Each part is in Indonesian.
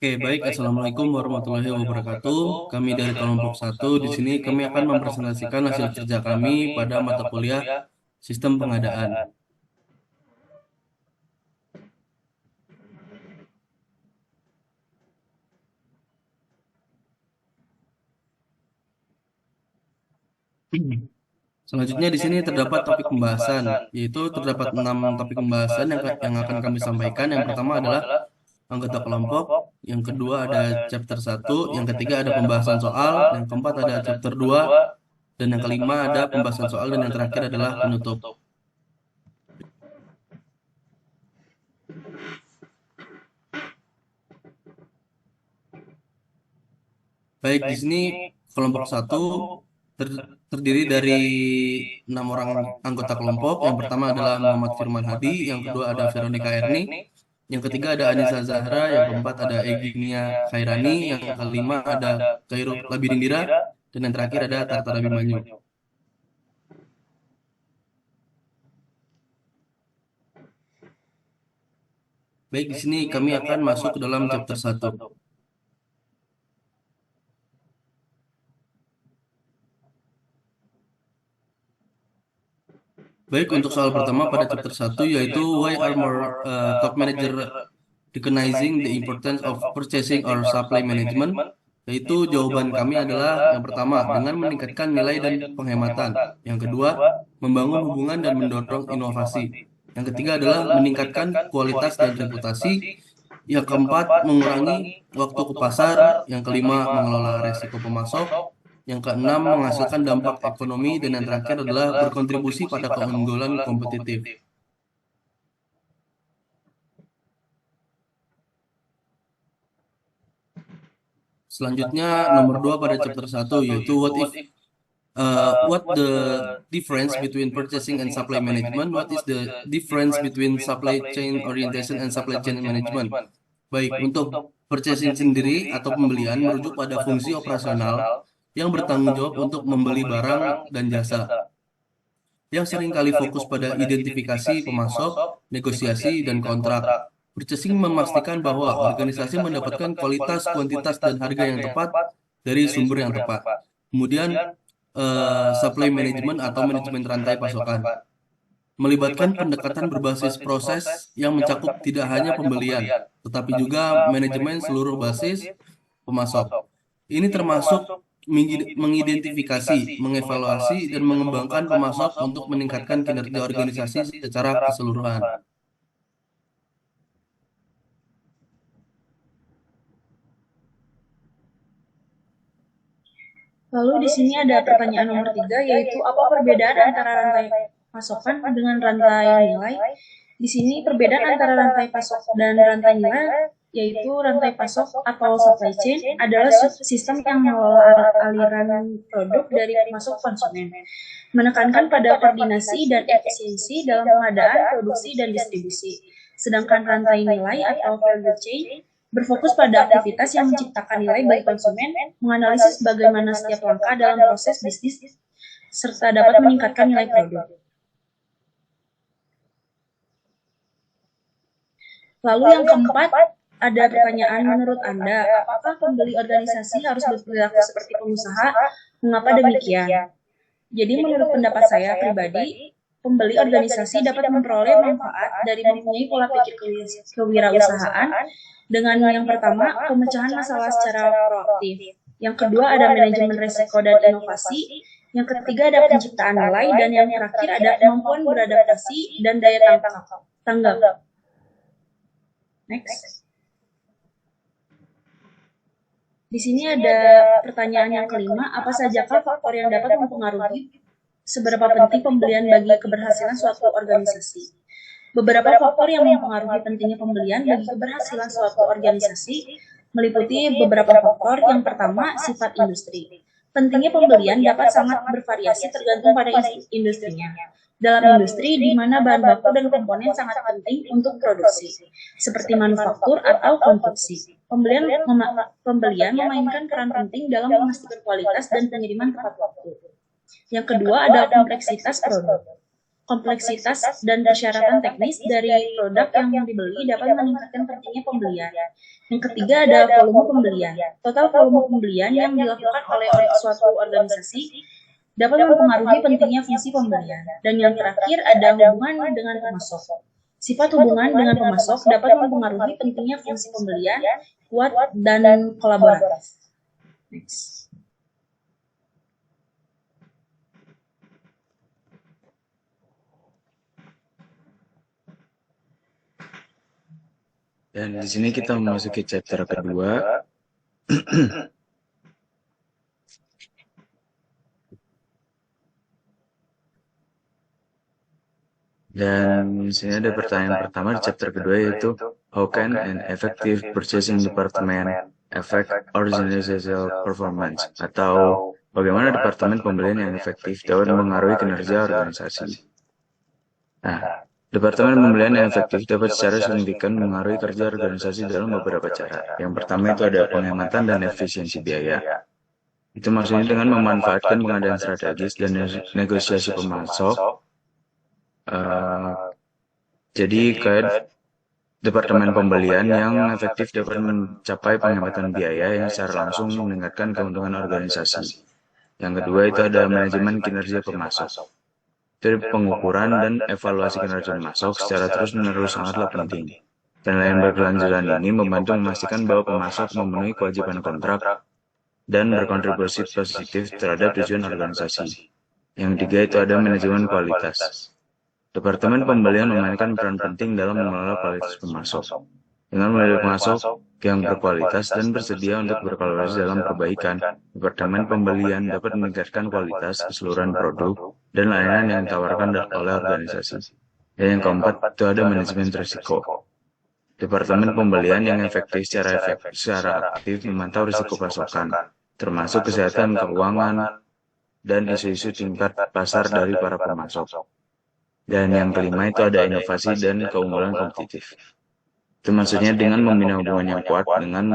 Oke, baik. Assalamualaikum warahmatullahi wabarakatuh. Kami dari kelompok satu di sini kami akan mempresentasikan hasil kerja kami pada mata kuliah Sistem Pengadaan. Selanjutnya di sini terdapat topik pembahasan, yaitu terdapat 6 topik pembahasan yang akan kami sampaikan. Yang pertama adalah anggota kelompok, yang kedua ada chapter satu, yang ketiga ada pembahasan soal, yang keempat ada chapter 2, dan yang kelima ada pembahasan soal, dan yang terakhir adalah penutup. Baik, di sini kelompok satu terdiri dari 6 orang anggota kelompok. Yang pertama adalah Muhammad Firman Hadi, yang kedua ada Veronica Erni, yang ketiga ada Anissa Zahra, yang keempat ada Eginia Khairani, yang kelima ada Khairul Labirindira, dan yang terakhir ada Tartar Abimanyu. Baik, di sini kami akan masuk ke dalam chapter satu. Baik, untuk soal pertama pada chapter satu yaitu why are more top manager recognizing the importance of purchasing or supply management, yaitu jawaban kami adalah yang pertama dengan meningkatkan nilai dan penghematan, yang kedua membangun hubungan dan mendorong inovasi, yang ketiga adalah meningkatkan kualitas dan reputasi, yang keempat mengurangi waktu ke pasar, yang kelima mengelola resiko pemasok, yang keenam menghasilkan dampak ekonomi, dan yang terakhir adalah berkontribusi pada keunggulan kompetitif. Selanjutnya nomor 2 pada chapter satu yaitu what the difference between purchasing and supply management, what is the difference between supply chain orientation and supply chain management. Baik, untuk purchasing sendiri atau pembelian merujuk pada fungsi operasional yang bertanggung jawab untuk membeli barang dan jasa, yang sering kali fokus pada identifikasi pemasok, negosiasi, dan kontrak. Purchasing memastikan bahwa organisasi mendapatkan kualitas, kuantitas, dan harga yang tepat dari sumber yang tepat. Kemudian, supply management atau manajemen rantai pasokan melibatkan pendekatan berbasis proses yang mencakup tidak hanya pembelian, tetapi juga manajemen seluruh basis pemasok. Ini termasuk mengidentifikasi, mengevaluasi, dan mengembangkan pemasok untuk meningkatkan kinerja organisasi secara keseluruhan. Lalu di sini ada pertanyaan nomor 3, yaitu apa perbedaan antara rantai pasokan dengan rantai nilai? Di sini perbedaan antara rantai pasok dan rantai nilai, yaitu rantai pasok atau supply chain adalah sistem yang mengelola aliran produk dari pemasok konsumen, menekankan pada koordinasi dan efisiensi dalam pengadaan, produksi, dan distribusi. Sedangkan rantai nilai atau value chain berfokus pada aktivitas yang menciptakan nilai bagi konsumen, menganalisis bagaimana setiap langkah dalam proses bisnis, serta dapat meningkatkan nilai produk. Lalu yang keempat, ada pertanyaan menurut Anda, apakah pembeli organisasi harus berperilaku seperti pengusaha? Mengapa demikian? Jadi menurut pendapat saya pribadi, pembeli organisasi dapat memperoleh manfaat dari mempunyai pola pikir kewirausahaan dengan yang pertama, pemecahan masalah secara proaktif. Yang kedua, ada manajemen resiko dan inovasi. Yang ketiga, ada penciptaan nilai. Dan yang terakhir, ada kemampuan beradaptasi dan daya tanggap. Next. Di sini ada pertanyaan yang kelima, apa sajakah faktor yang dapat mempengaruhi seberapa penting pembelian bagi keberhasilan suatu organisasi? Beberapa faktor yang mempengaruhi pentingnya pembelian bagi keberhasilan suatu organisasi meliputi beberapa faktor. Yang pertama, sifat industri. Pentingnya pembelian dapat sangat bervariasi tergantung pada industrinya. Dalam industri di mana bahan baku dan komponen sangat penting untuk produksi, seperti manufaktur atau konstruksi. Pembelian memainkan peran penting dalam memastikan kualitas dan pengiriman tepat waktu. Yang kedua, ada kompleksitas produk. kompleksitas dan persyaratan teknis dari produk yang dibeli dapat meningkatkan pentingnya pembelian. Yang ketiga ada volume pembelian. Total volume pembelian yang dilakukan oleh suatu organisasi dapat mempengaruhi pentingnya fungsi pembelian. Dan yang terakhir ada hubungan dengan pemasok. Sifat hubungan dengan pemasok dapat mempengaruhi pentingnya fungsi pembelian, kuat, dan kolaboratif. Next. Dan di sini kita memasuki chapter kedua. Dan di sini ada pertanyaan pertama di chapter kedua, yaitu how can an effective purchasing department affect organizational performance, atau bagaimana departemen pembelian yang efektif dapat mengaruhi kinerja organisasi. Nah, departemen pembelian yang efektif dapat secara signifikan mengaruhi kerja organisasi dalam beberapa cara. Yang pertama itu ada penghematan dan efisiensi biaya. Itu maksudnya dengan memanfaatkan pengadaan strategis dan negosiasi pemasok. Jadi kayak departemen pembelian yang efektif dapat mencapai penghematan biaya yang secara langsung meningkatkan keuntungan organisasi. Yang kedua itu ada manajemen kinerja pemasok. Jadi pengukuran dan evaluasi kinerja pemasok secara terus-menerus sangatlah penting. Penilaian berkelanjutan ini membantu memastikan bahwa pemasok memenuhi kewajiban kontrak dan berkontribusi positif terhadap tujuan organisasi. Yang ketiga itu ada manajemen kualitas. Departemen pembelian memainkan peran penting dalam mengelola kualitas pemasok. Dengan memilih pemasok yang berkualitas dan bersedia untuk berkolaborasi dalam perbaikan, departemen pembelian dapat meningkatkan kualitas keseluruhan produk dan layanan yang ditawarkan oleh organisasi. Dan yang keempat itu ada manajemen risiko. Departemen pembelian yang efektif secara aktif memantau risiko pasokan, termasuk kesehatan keuangan dan isu-isu tingkat pasar dari para pemasok. Dan yang kelima itu ada inovasi dan keunggulan kompetitif. Itu maksudnya dengan membina hubungan yang kuat dengan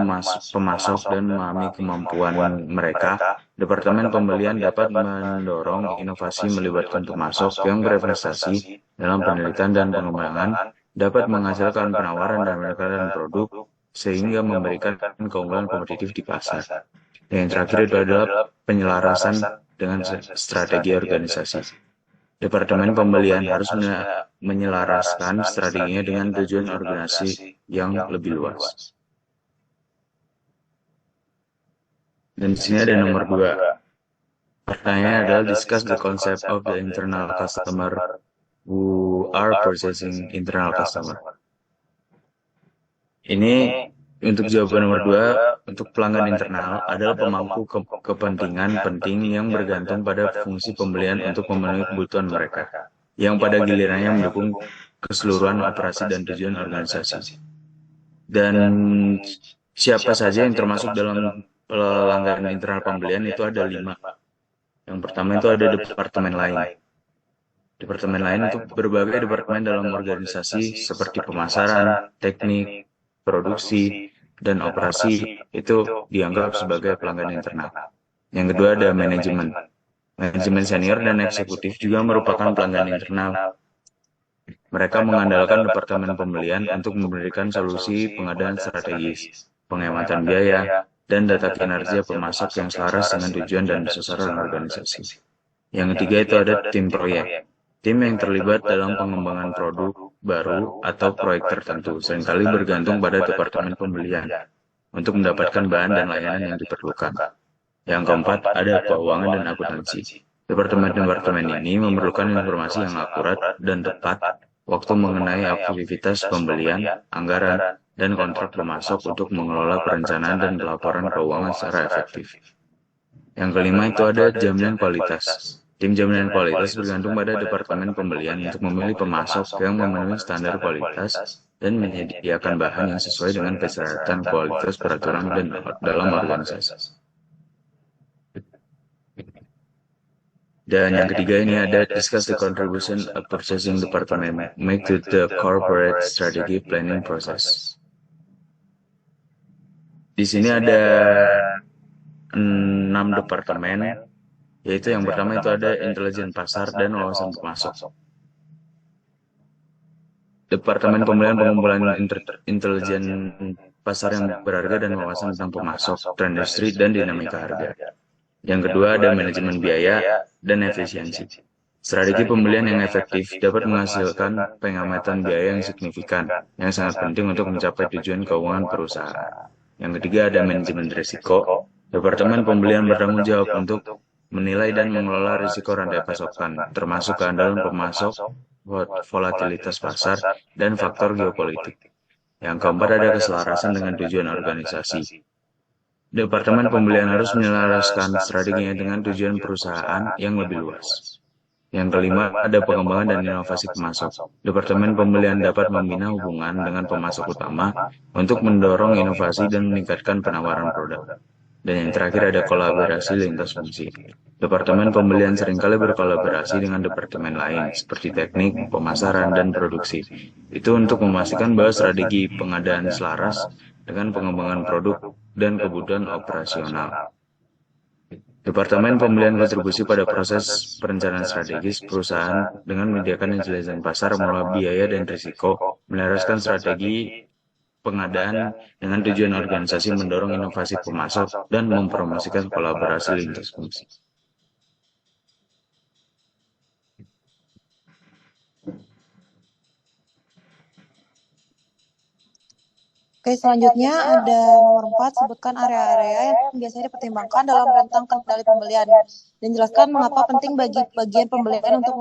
pemasok dan memahami kemampuan mereka, departemen pembelian dapat mendorong inovasi melibatkan pemasok yang berinvestasi dalam penelitian dan pengembangan, dapat menghasilkan penawaran dan menawarkan produk sehingga memberikan keunggulan kompetitif di pasar. Dan yang terakhir itu adalah penyelarasan dengan strategi organisasi. Departemen pembelian harus menyelaraskan strateginya dengan tujuan organisasi yang lebih luas. Dan di sini ada nomor 2. Pertanyaannya adalah discuss the concept of the internal customer who are purchasing internal customer. Ini untuk jawaban nomor 2, untuk pelanggan internal adalah pemangku kepentingan penting yang bergantung pada fungsi pembelian untuk memenuhi kebutuhan mereka, yang pada gilirannya mendukung keseluruhan operasi dan tujuan organisasi. Dan siapa saja yang termasuk dalam pelanggan internal pembelian itu ada 5. Yang pertama itu ada departemen lain. Departemen lain itu berbagai departemen dalam organisasi seperti pemasaran, teknik, produksi, dan operasi itu dianggap sebagai pelanggan internal. Yang kedua ada manajemen. Manajemen senior dan eksekutif juga merupakan pelanggan internal. Mereka mengandalkan departemen pembelian untuk memberikan solusi pengadaan strategis, penghematan biaya, dan data kinerja pemasok yang selaras dengan tujuan dan sasaran organisasi. Yang ketiga itu ada tim proyek. Tim yang terlibat dalam pengembangan produk baru atau proyek tertentu seringkali bergantung pada departemen pembelian untuk mendapatkan bahan dan layanan yang diperlukan. Yang keempat ada keuangan dan akuntansi. Departemen-departemen ini memerlukan informasi yang akurat dan tepat waktu mengenai aktivitas pembelian, anggaran, dan kontrak pemasok untuk mengelola perencanaan dan pelaporan keuangan secara efektif. Yang kelima itu ada jaminan kualitas. Tim jaminan kualitas bergantung pada departemen pembelian untuk memilih pemasok yang memenuhi standar kualitas dan menyediakan bahan yang sesuai dengan persyaratan kualitas peraturan dan dalam organisasi. Dan yang ketiga ini ada discuss the contribution of purchasing department make to the corporate strategy planning process. Di sini ada 6 departemen, yaitu yang pertama itu ada intelijen pasar dan wawasan pemasok. Departemen Pemilihan Pengumpulan Intelijen Pasar yang berharga dan wawasan tentang pemasok, trend industri, dan dinamika harga. Yang kedua ada manajemen biaya dan efisiensi. Strategi pembelian yang efektif dapat menghasilkan pengamatan biaya yang signifikan, yang sangat penting untuk mencapai tujuan keuangan perusahaan. Yang ketiga ada manajemen risiko. Departemen pembelian bertanggung jawab untuk menilai dan mengelola risiko rantai pasokan, termasuk keandalan pemasok, volatilitas pasar, dan faktor geopolitik. Yang keempat ada keselarasan dengan tujuan organisasi. Departemen pembelian harus menyelaraskan strateginya dengan tujuan perusahaan yang lebih luas. Yang kelima, ada pengembangan dan inovasi pemasok. Departemen pembelian dapat membina hubungan dengan pemasok utama untuk mendorong inovasi dan meningkatkan penawaran produk. Dan yang terakhir ada kolaborasi lintas fungsi. Departemen pembelian seringkali berkolaborasi dengan departemen lain, seperti teknik, pemasaran, dan produksi. Itu untuk memastikan bahwa strategi pengadaan selaras dengan pengembangan produk dan kebutuhan operasional. Departemen pembelian kontribusi pada proses perencanaan strategis perusahaan dengan menyediakan intelijen pasar mengelola biaya dan risiko, melaraskan strategi pengadaan dengan tujuan organisasi mendorong inovasi pemasok dan mempromosikan kolaborasi lintas fungsi. Oke, selanjutnya ada nomor 4, sebutkan area-area yang biasanya dipertimbangkan dalam rentang kendali pembelian. Dan jelaskan mengapa penting bagi bagian pembelian untuk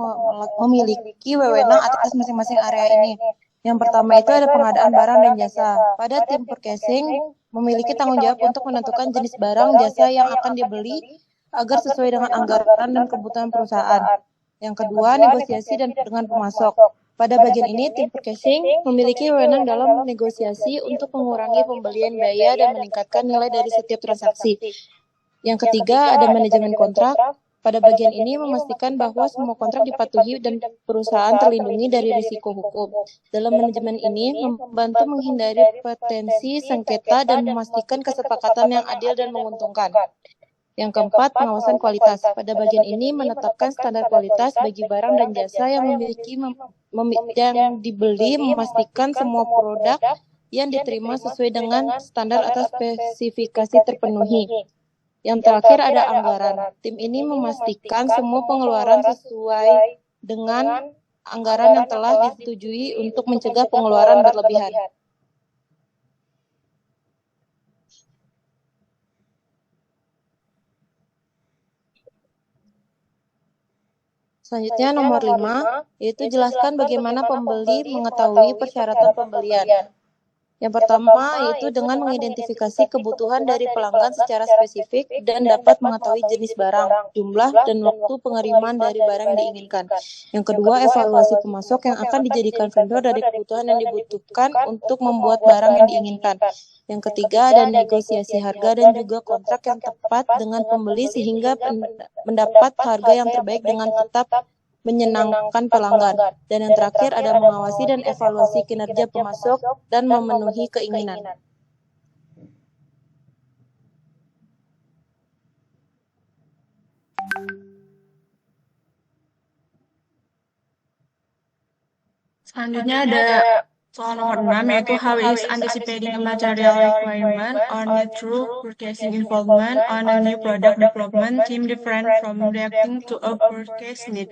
memiliki wewenang atas masing-masing area ini. Yang pertama itu ada pengadaan barang dan jasa. Pada tim purchasing memiliki tanggung jawab untuk menentukan jenis barang jasa yang akan dibeli agar sesuai dengan anggaran dan kebutuhan perusahaan. Yang kedua, negosiasi dengan pemasok. Pada bagian ini, tim purchasing memiliki wewenang dalam negosiasi untuk mengurangi pembelian biaya dan meningkatkan nilai dari setiap transaksi. Yang ketiga, ada manajemen kontrak. Pada bagian ini memastikan bahwa semua kontrak dipatuhi dan perusahaan terlindungi dari risiko hukum. Dalam manajemen ini membantu menghindari potensi sengketa dan memastikan kesepakatan yang adil dan menguntungkan. Yang keempat, pengawasan kualitas. Pada bagian ini menetapkan standar kualitas bagi barang dan jasa yang yang dibeli, memastikan semua produk yang diterima sesuai dengan standar atau spesifikasi terpenuhi. Yang terakhir ada anggaran. Tim ini memastikan semua pengeluaran sesuai dengan anggaran yang telah disetujui untuk mencegah pengeluaran berlebihan. Selanjutnya nomor 5, yaitu jelaskan bagaimana pembeli mengetahui persyaratan pembelian. Yang pertama yaitu dengan mengidentifikasi kebutuhan dari pelanggan secara spesifik dan dapat mengetahui jenis barang, jumlah, dan waktu pengiriman dari barang yang diinginkan. Yang kedua, evaluasi pemasok yang akan dijadikan vendor dari kebutuhan yang dibutuhkan untuk membuat barang yang diinginkan. Yang ketiga, ada negosiasi harga dan juga kontrak yang tepat dengan pembeli sehingga mendapat harga yang terbaik dengan tetap menyenangkan pelanggan. Dan yang terakhir ada mengawasi dan evaluasi kinerja pemasok dan memenuhi keinginan. Selanjutnya ada soal nomor 6, yaitu how is anticipating a material requirement or need through purchasing involvement on a new product development team different from reacting to a purchase need.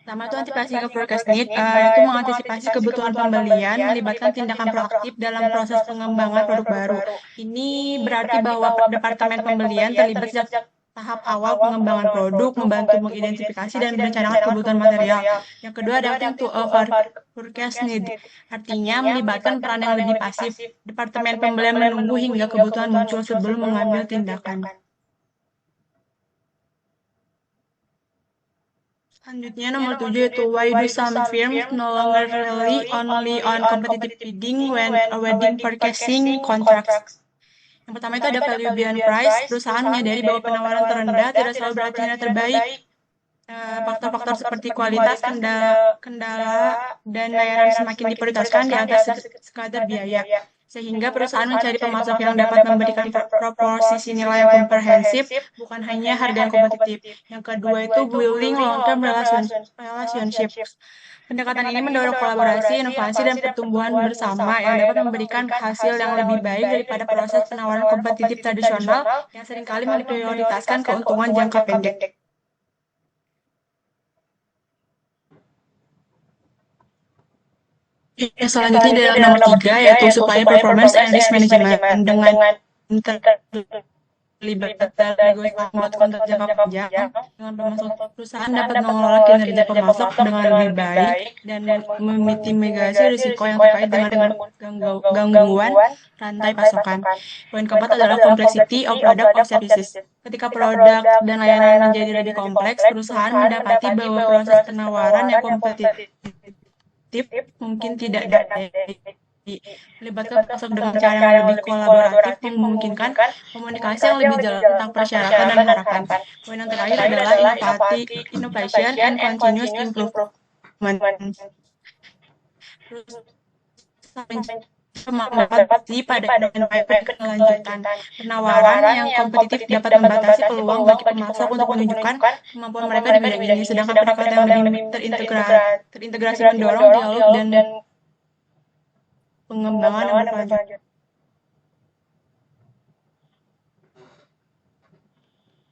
Pertama itu antisipasi ke forecast need, itu mengantisipasi kebutuhan pembelian, melibatkan tindakan proaktif dalam proses pengembangan produk baru. Ini berarti bahwa Departemen Pembelian terlibat sejak tahap awal pengembangan produk, membantu mengidentifikasi dan merencanakan kebutuhan material. Yang kedua, adapting to a forecast need, artinya melibatkan peran yang lebih pasif. Departemen Pembelian menunggu hingga kebutuhan muncul sebelum mengambil tindakan. Selanjutnya nomor 7 itu why do some firms no longer rely only on competitive bidding when awarding purchasing contracts. Yang pertama itu ada value beyond price. Perusahaan menyadari bahwa penawaran terendah tidak selalu berarti nilai terbaik. Faktor-faktor seperti kualitas, kendala, dan layanan semakin diprioritaskan di atas sekadar biaya. sehingga perusahaan mencari pemasok yang dapat memberikan proposisi nilai yang komprehensif, bukan hanya harga yang kompetitif. Yang kedua itu building long-term relationships. Pendekatan ini mendorong kolaborasi, inovasi, dan pertumbuhan bersama yang dapat memberikan hasil yang lebih baik daripada proses penawaran kompetitif tradisional yang seringkali memprioritaskan keuntungan jangka pendek. Selanjutnya adalah nomor 3, yaitu Supplier Performance and Risk Management. Dengan terlibat negosiasi kontrak jangka panjang dengan pemasok, perusahaan dapat mengelola kinerja pemasok dengan lebih baik dan memitigasi risiko yang terkait dengan gangguan rantai pasokan. Poin keempat adalah complexity of product or services. Ketika produk dan layanan menjadi lebih kompleks, perusahaan mendapati bahwa proses penawaran yang kompetitif mungkin tidak dapat melibatkan pemasok dengan cara yang lebih kolaboratif, memungkinkan komunikasi yang lebih jelas tentang persyaratan dan harapan. Poin yang terakhir adalah innovation and continuous improvement. Memanfaatkan pada kelanjutan penawaran yang kompetitif dapat membatasi peluang bagi pemasok untuk menunjukkan kemampuan mereka di bidang ini, sedangkan pendekatan yang lebih terintegrasi mendorong dialog dan pengembangan yang berkelanjutan.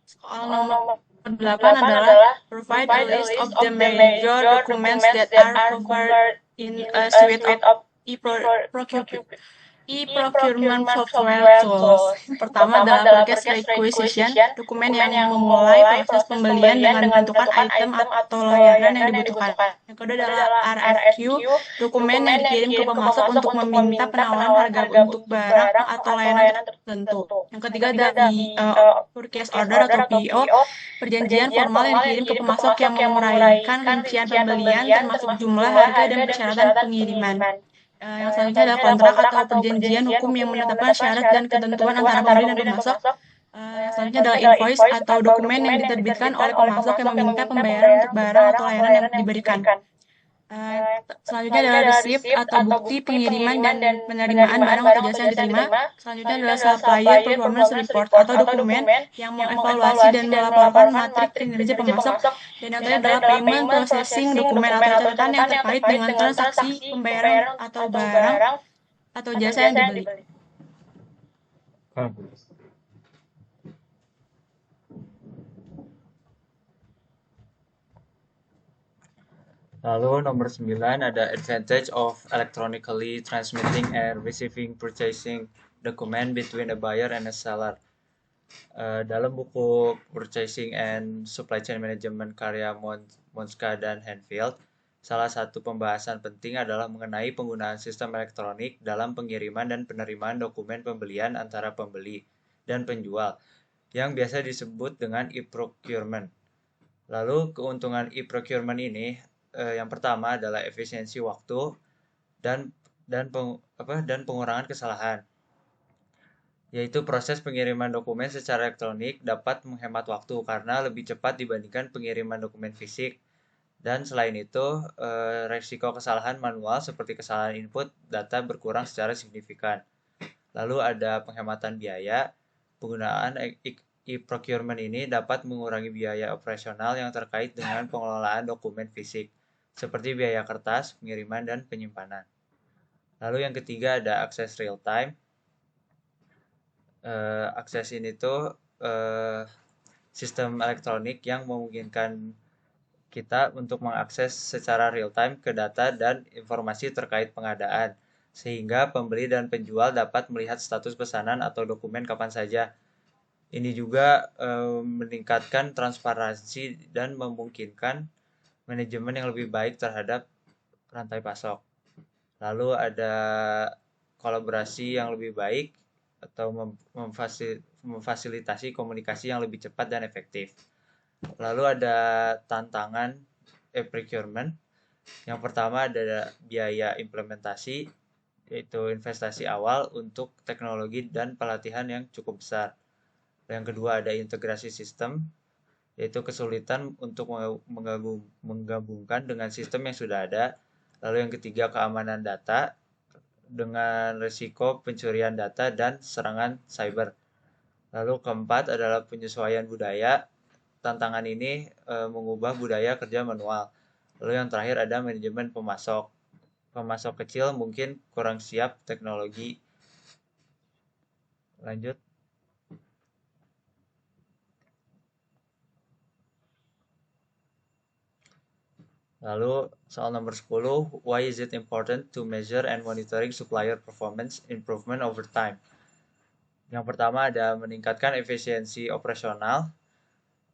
Soal nomor 8 adalah provide a list of the major documents that are covered in a suite of e-procurement software tools. Pertama adalah purchase requisition, dokumen yang memulai proses pembelian dengan menentukan item atau layanan yang dibutuhkan. Yang kedua adalah RFQ, dokumen yang dikirim ke pemasok untuk meminta penawaran harga untuk barang atau layanan tertentu. Yang ketiga adalah purchase order atau PO, perjanjian formal yang dikirim ke pemasok yang menguraikan rincian pembelian termasuk jumlah, harga, dan persyaratan pengiriman. Yang selanjutnya adalah kontrak atau perjanjian hukum yang menetapkan syarat dan ketentuan antara pembeli dan pemasok. Yang selanjutnya adalah invoice atau dokumen yang diterbitkan oleh pemasok yang meminta pembayaran untuk barang atau layanan yang diberikan. Selanjutnya adalah receipt atau bukti pengiriman dan penerimaan barang atau jasa yang diterima. Selanjutnya adalah supplier performance report atau dokumen yang mengevaluasi dan melaporkan matrik kinerja pemasok. Dan yang terakhir adalah payment processing, dokumen atau catatan yang terkait dengan transaksi pembayaran atau barang atau jasa yang dibeli. Lalu nomor 9 ada advantage of electronically transmitting and receiving purchasing document between a buyer and a seller. Dalam buku Purchasing and Supply Chain Management karya Monska dan Hanfield, salah satu pembahasan penting adalah mengenai penggunaan sistem elektronik dalam pengiriman dan penerimaan dokumen pembelian antara pembeli dan penjual, yang biasa disebut dengan e-procurement. Lalu keuntungan e-procurement ini yang pertama adalah efisiensi waktu dan pengurangan kesalahan, yaitu proses pengiriman dokumen secara elektronik dapat menghemat waktu karena lebih cepat dibandingkan pengiriman dokumen fisik. Dan selain itu, resiko kesalahan manual seperti kesalahan input data berkurang secara signifikan. Lalu ada penghematan biaya. Penggunaan e-procurement ini dapat mengurangi biaya operasional yang terkait dengan pengelolaan dokumen fisik, seperti biaya kertas, pengiriman, dan penyimpanan. Lalu yang ketiga ada akses real time. Akses ini tuh sistem elektronik yang memungkinkan kita untuk mengakses secara real time ke data dan informasi terkait pengadaan, sehingga pembeli dan penjual dapat melihat status pesanan atau dokumen kapan saja. Ini juga meningkatkan transparansi dan memungkinkan manajemen yang lebih baik terhadap rantai pasok. Lalu ada kolaborasi yang lebih baik atau memfasilitasi komunikasi yang lebih cepat dan efektif. Lalu ada tantangan e-procurement. Yang pertama ada biaya implementasi, yaitu investasi awal untuk teknologi dan pelatihan yang cukup besar. Yang kedua ada integrasi sistem, yaitu kesulitan untuk menggabungkan dengan sistem yang sudah ada. Lalu yang ketiga keamanan data. dengan risiko pencurian data dan serangan cyber. Lalu keempat adalah penyesuaian budaya. Tantangan ini mengubah budaya kerja manual. Lalu yang terakhir ada manajemen pemasok. Pemasok kecil mungkin kurang siap teknologi. Lanjut. Lalu soal nomor 10, why is it important to measure and monitoring supplier performance improvement over time? Yang pertama ada meningkatkan efisiensi operasional.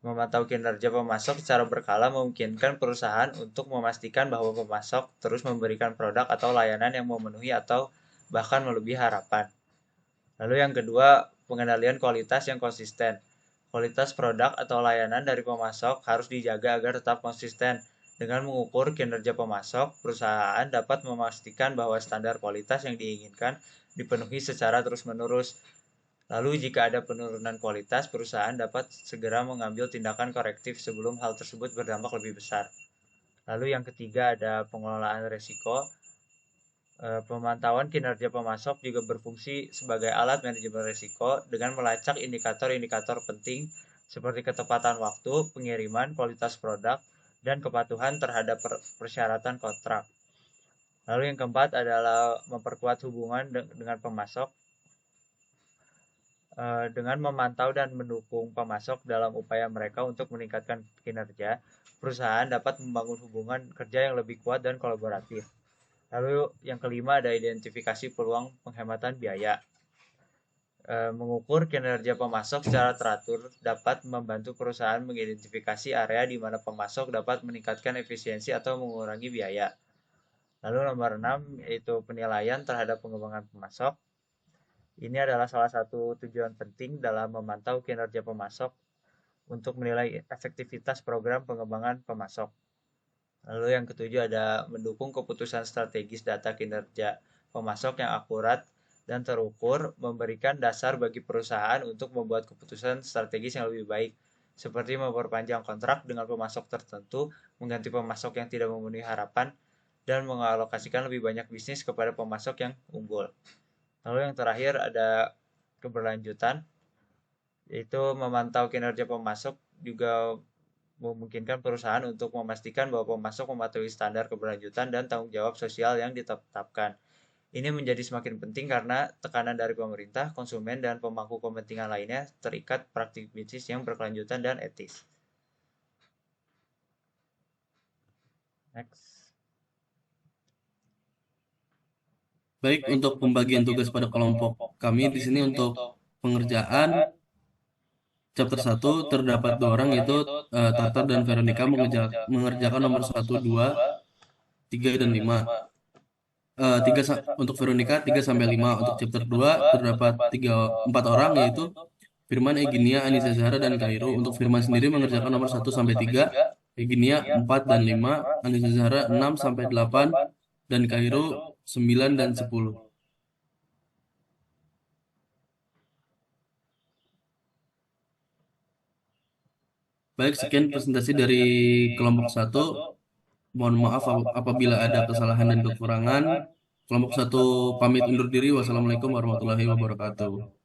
Memantau kinerja pemasok secara berkala memungkinkan perusahaan untuk memastikan bahwa pemasok terus memberikan produk atau layanan yang memenuhi atau bahkan melebihi harapan. Lalu yang kedua, pengendalian kualitas yang konsisten. Kualitas produk atau layanan dari pemasok harus dijaga agar tetap konsisten. Dengan mengukur kinerja pemasok, perusahaan dapat memastikan bahwa standar kualitas yang diinginkan dipenuhi secara terus-menerus. Lalu jika ada penurunan kualitas, perusahaan dapat segera mengambil tindakan korektif sebelum hal tersebut berdampak lebih besar. Lalu yang ketiga ada pengelolaan risiko. Pemantauan kinerja pemasok juga berfungsi sebagai alat manajemen risiko dengan melacak indikator-indikator penting seperti ketepatan waktu, pengiriman, kualitas produk, dan kepatuhan terhadap persyaratan kontrak. Lalu yang keempat adalah memperkuat hubungan dengan pemasok. Dengan memantau dan mendukung pemasok dalam upaya mereka untuk meningkatkan kinerja, perusahaan dapat membangun hubungan kerja yang lebih kuat dan kolaboratif. Lalu yang kelima ada identifikasi peluang penghematan biaya. Mengukur kinerja pemasok secara teratur dapat membantu perusahaan mengidentifikasi area di mana pemasok dapat meningkatkan efisiensi atau mengurangi biaya. Lalu nomor 6 yaitu penilaian terhadap pengembangan pemasok. Ini adalah salah satu tujuan penting dalam memantau kinerja pemasok untuk menilai efektivitas program pengembangan pemasok. Lalu yang ketujuh ada mendukung keputusan strategis data kinerja pemasok yang akurat dan terukur, memberikan dasar bagi perusahaan untuk membuat keputusan strategis yang lebih baik, seperti memperpanjang kontrak dengan pemasok tertentu, mengganti pemasok yang tidak memenuhi harapan, dan mengalokasikan lebih banyak bisnis kepada pemasok yang unggul. Lalu yang terakhir ada keberlanjutan, yaitu memantau kinerja pemasok juga memungkinkan perusahaan untuk memastikan bahwa pemasok mematuhi standar keberlanjutan dan tanggung jawab sosial yang ditetapkan. Ini menjadi semakin penting karena tekanan dari pemerintah, konsumen, dan pemangku kepentingan lainnya terikat praktik bisnis yang berkelanjutan dan etis. Next. Baik, untuk pembagian tugas pada kelompok kami di sini untuk pengerjaan chapter 1 terdapat 2 orang yaitu Tatar dan Veronica mengerjakan nomor 1, 2, 3, dan 5. 3 untuk Veronica 3 sampai 5. Untuk chapter 2 terdapat 4 orang yaitu Firman, Eginia, Anissa Zahra, dan Kairo. Untuk Firman sendiri mengerjakan nomor 1 sampai 3, Eginia 4 dan 5, Anissa Zahra 6 sampai 8, dan Kairo 9 dan 10. Baik, sekian presentasi dari kelompok 1. Mohon maaf apabila ada kesalahan dan kekurangan. Kelompok 1 pamit undur diri. Wassalamualaikum warahmatullahi wabarakatuh.